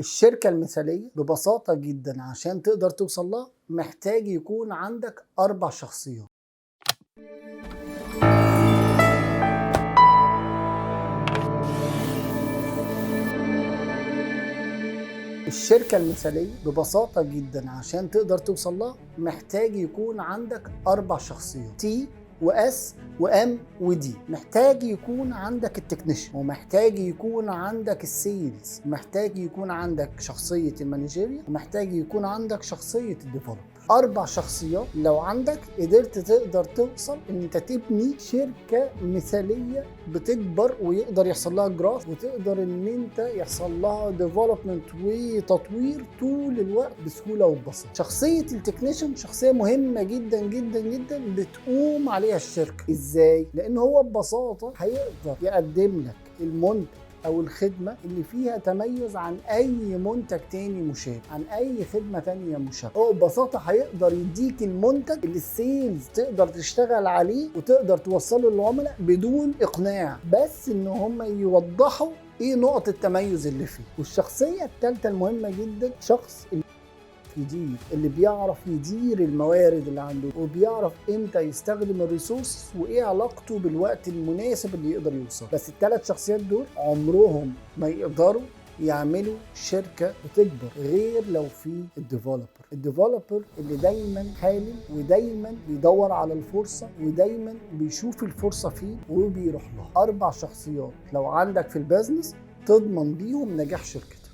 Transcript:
الشركة المثالية ببساطة جدا عشان تقدر توصل لها محتاج يكون عندك 4 شخصيات. الشركة المثالية ببساطة جدا عشان تقدر توصل لها محتاج يكون عندك 4 شخصيات، تي واس وام ودي. محتاج يكون عندك التكنيشن، ومحتاج يكون عندك السيلز، ومحتاج يكون عندك شخصية المانجيريا، ومحتاج يكون عندك شخصية الديفلوبر. 4 شخصيات لو عندك قدرت تقدر توصل ان انت تبني شركة مثالية بتكبر ويقدر يحصل لها جراف، وتقدر ان انت يحصل لها ديفلوبمنت وتطوير طول الوقت بسهولة وببساطة. شخصية التكنيشن شخصية مهمة جدا جدا جدا بتقوم عليها الشركة. ازاي؟ لان هو ببساطة هيقدر يقدم لك المنتج او الخدمة اللي فيها تميز عن اي منتج تاني مشابه، عن اي خدمة تانية مشابهة. هو ببساطة هيقدر يديك المنتج اللي السيلز تقدر تشتغل عليه وتقدر توصله للعملاء بدون اقناع، بس ان هم يوضحوا ايه نقط التميز اللي فيه. والشخصية الثالثة المهمة جدا شخص اللي بيعرف يدير الموارد اللي عنده، وبيعرف امتى يستخدم الريسورس وايه علاقته بالوقت المناسب اللي يقدر يوصل. بس ال3 شخصيات دول عمرهم ما يقدروا يعملوا شركة بتكبر غير لو في الديفلوبر اللي دايما حالم ودايما بيدور على الفرصة ودايما بيشوف الفرصة فيه وبيروح لها. 4 شخصيات لو عندك في البيزنس تضمن بيهم نجاح شركتك.